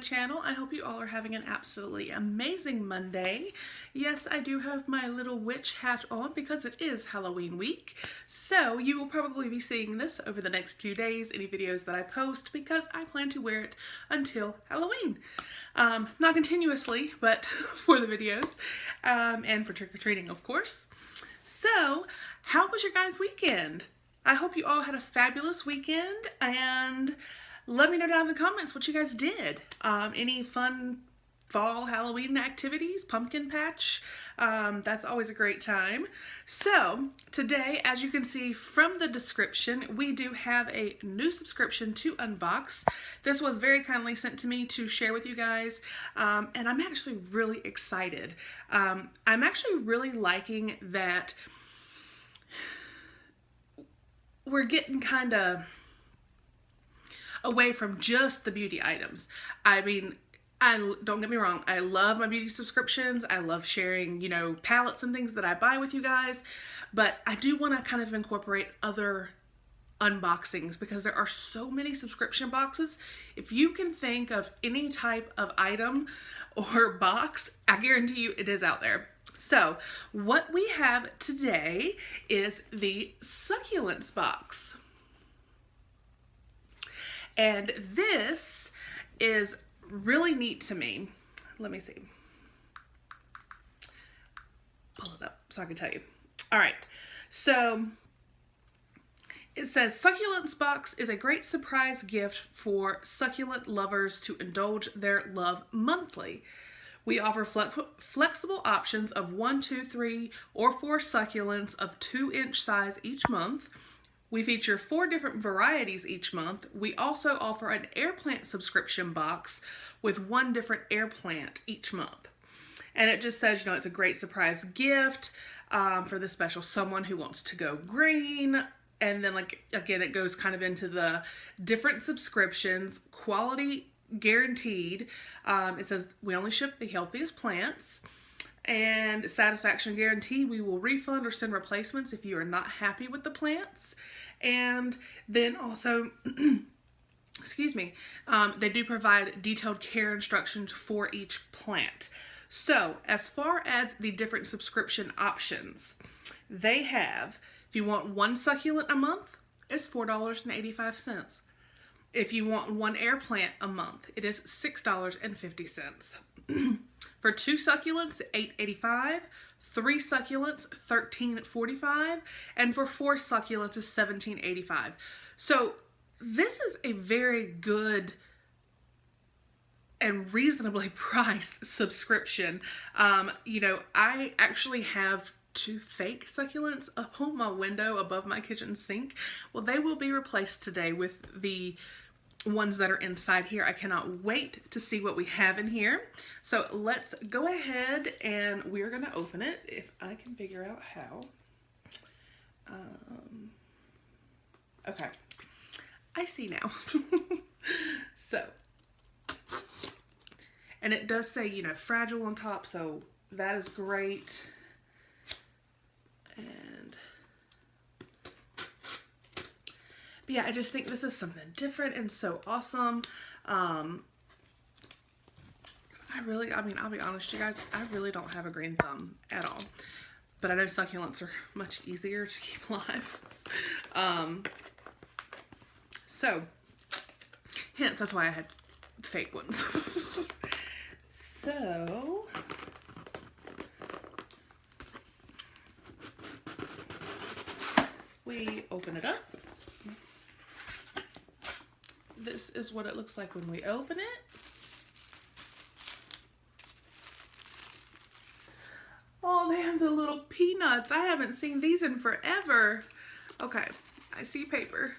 channel. I hope you all are having an absolutely amazing Monday. Yes, I do have my little witch hat on because it is Halloween week. So you will probably be seeing this over the next few days, any videos that I post, because I plan to wear it until Halloween. Not continuously, but for the videos and for trick-or-treating, of course. So how was your guys' weekend? I hope you all had a fabulous weekend, and let me know down in the comments what you guys did. Any fun fall Halloween activities, pumpkin patch, that's always a great time. So today, as you can see from the description, we do have a new subscription to unbox. This was very kindly sent to me to share with you guys, and I'm actually really excited. I'm actually really liking that we're getting kind of away from just the beauty items. I mean, don't get me wrong, I love my beauty subscriptions. I love sharing, you know, palettes and things that I buy with you guys, but I do want to kind of incorporate other unboxings because there are so many subscription boxes. If you can think of any type of item or box, I guarantee you it is out there. So what we have today is the Succulents Box. And this is really neat to me. Let me see. Pull it up so I can tell you. All right. So it says Succulents Box is a great surprise gift for succulent lovers to indulge their love monthly. We offer flexible options of 1, 2, 3, or 4 succulents of 2-inch size each month. We feature 4 different varieties each month. We also offer an airplant subscription box with 1 different airplant each month. And it just says, you know, it's a great surprise gift for the special someone who wants to go green. And then, like, again, it goes kind of into the different subscriptions, quality guaranteed. It says we only ship the healthiest plants, and satisfaction guarantee. We will refund or send replacements if you are not happy with the plants. And then also, excuse me, they do provide detailed care instructions for each plant. So as far as the different subscription options, they have, if you want 1 succulent a month, it's $4.85. If you want 1 airplant a month, it is $6.50. For 2 succulents, $8.85. 3 succulents, $13.45. And for 4 succulents, is $17.85. So this is a very good and reasonably priced subscription. You know, I actually have 2 fake succulents up on my window above my kitchen sink. Well, they will be replaced today with the ones that are inside here. I cannot wait to see what we have in here. So let's go ahead and we're going to open it if I can figure out how. Okay, I see now. So, and it does say, you know, fragile on top, so that is great. And yeah, I just think this is something different and so awesome. I mean, I'll be honest, you guys, I really don't have a green thumb at all. But I know succulents are much easier to keep alive. So, hence, that's why I had fake ones. So, we open it up. This is what it looks like when we open it. Oh, they have the little peanuts. I haven't seen these in forever. Okay, I see paper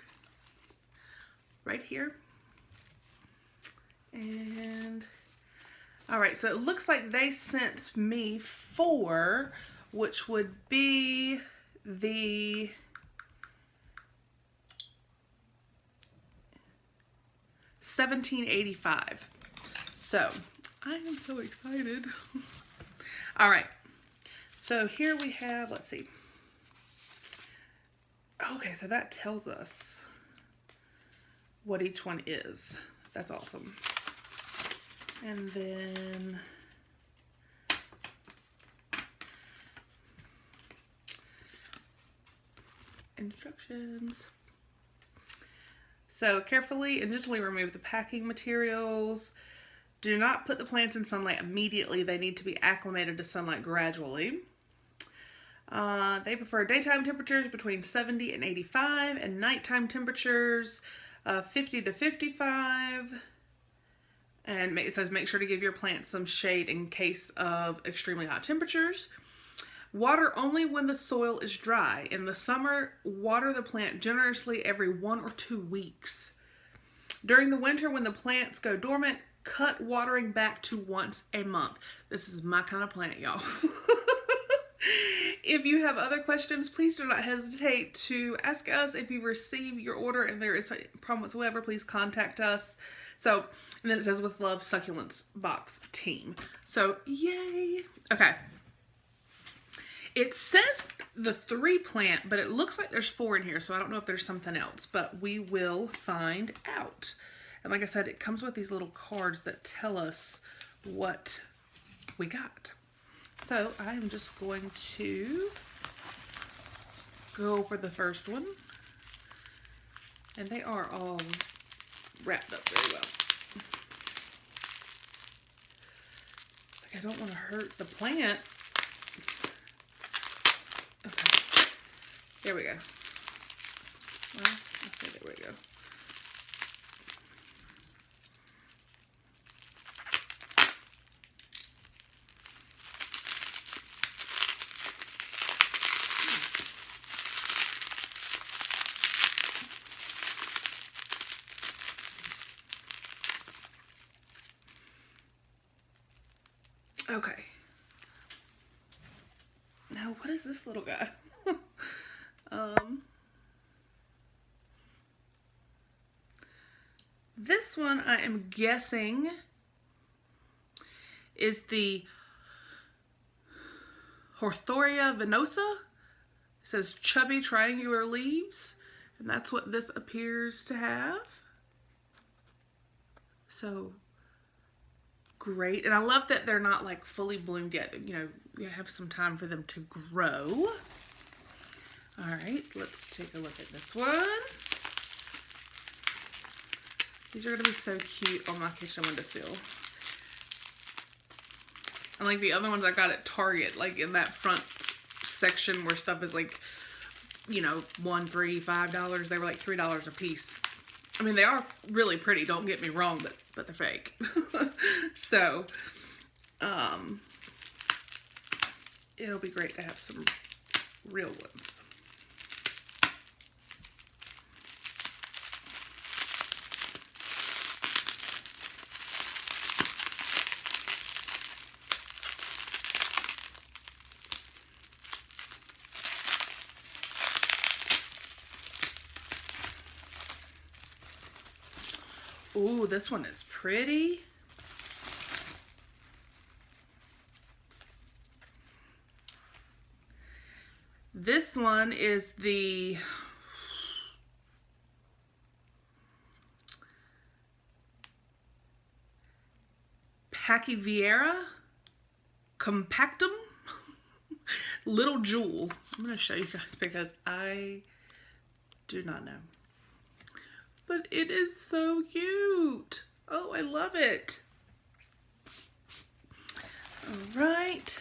right here. And, all right, so it looks like they sent me 4, which would be the $17.85. So I am so excited. All right, so here we have, let's see. Okay, so that tells us what each one is. That's awesome. And then instructions. So carefully and gently remove the packing materials. Do not put the plants in sunlight immediately. They need to be acclimated to sunlight gradually. They prefer daytime temperatures between 70 and 85 and nighttime temperatures 50 to 55. And it says make sure to give your plants some shade in case of extremely hot temperatures. Water only when the soil is dry. In the summer, water the plant generously every 1 or 2 weeks. During the winter, when the plants go dormant, cut watering back to once a month. This is my kind of plant, y'all. If you have other questions, please do not hesitate to ask us. If you receive your order and there is a problem whatsoever, please contact us. So, and then it says with love, Succulents Box team. So, yay. Okay. It says the 3 plant, but it looks like there's 4 in here, so I don't know if there's something else, but we will find out. And like I said, it comes with these little cards that tell us what we got. So I am just going to go over the first one. And they are all wrapped up very well. It's like I don't want to hurt the plant. Okay. There we go. Well, let's see, there we go. Okay. Now, what is this little guy? This one I am guessing is the Horthoria venosa. It says chubby triangular leaves, and that's what this appears to have. So great. And I love that they're not like fully bloomed yet. You know, you have some time for them to grow. All right, let's take a look at this one. These are gonna be so cute on my kitchen windowsill. And like the other ones I got at Target, like in that front section where stuff is like, you know, $1, $3, $5. They were like $3 a piece. I mean, they are really pretty, don't get me wrong, but they're fake. So, it'll be great to have some real ones. Ooh, this one is pretty. This one is the Pachyviera compactum little jewel. I'm going to show you guys because I do not know. But it is so cute. Oh, I love it. All right.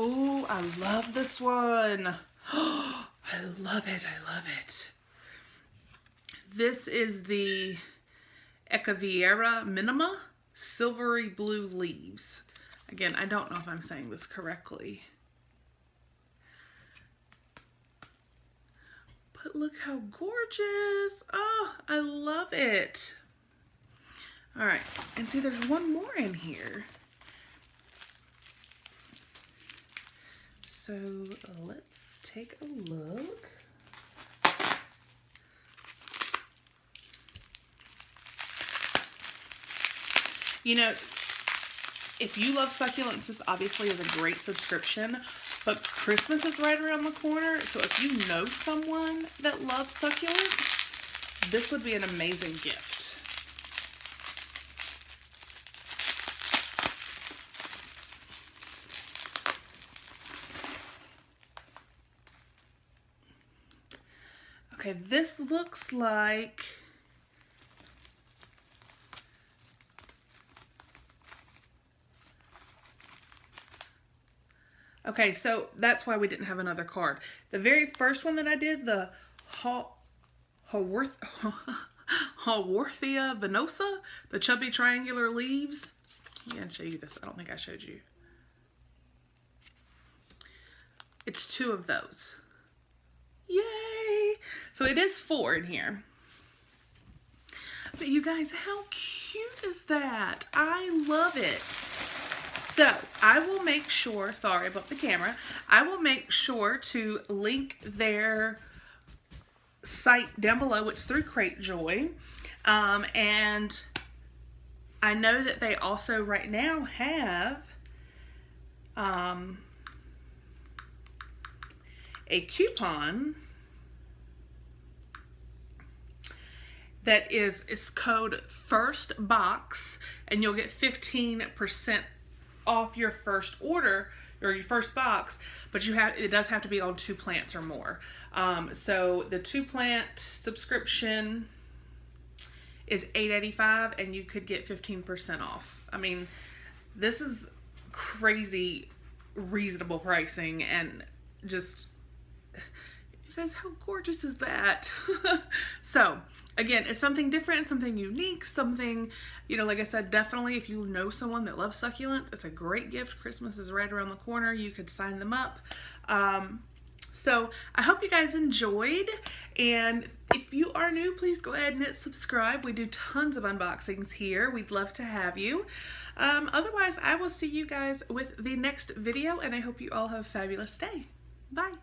Oh, I love this one. Oh, I love it. I love it. This is the Echeveria minima, silvery blue leaves. Again, I don't know if I'm saying this correctly. But look how gorgeous. Oh, I love it. All right, and see there's one more in here. So let's take a look. You know, if you love succulents, this obviously is a great subscription, but Christmas is right around the corner, so if you know someone that loves succulents, this would be an amazing gift. Okay, this looks like okay, so that's why we didn't have another card. The very first one that I did, the Haworthia venosa, the chubby triangular leaves. I'm going to show you this. I don't think I showed you. It's 2 of those. Yay! So it is 4 in here. But you guys, how cute is that? I love it. So I will make sure, sorry about the camera, I will make sure to link their site down below. It's through Cratejoy. And I know that they also right now have a coupon that is code FIRSTBOX, and you'll get 15% off your first order or your first box, but it does have to be on 2 plants or more. So the 2 plant subscription is $8.85, and you could get 15% off. I mean, this is crazy reasonable pricing, and just, you guys, how gorgeous is that? So again, it's something different, something unique, something, you know, like I said, definitely if you know someone that loves succulents, it's a great gift. Christmas is right around the corner. You could sign them up. So I hope you guys enjoyed, and if you are new, please go ahead and hit subscribe. We do tons of unboxings here. We'd love to have you. Otherwise, I will see you guys with the next video, and I hope you all have a fabulous day. Bye.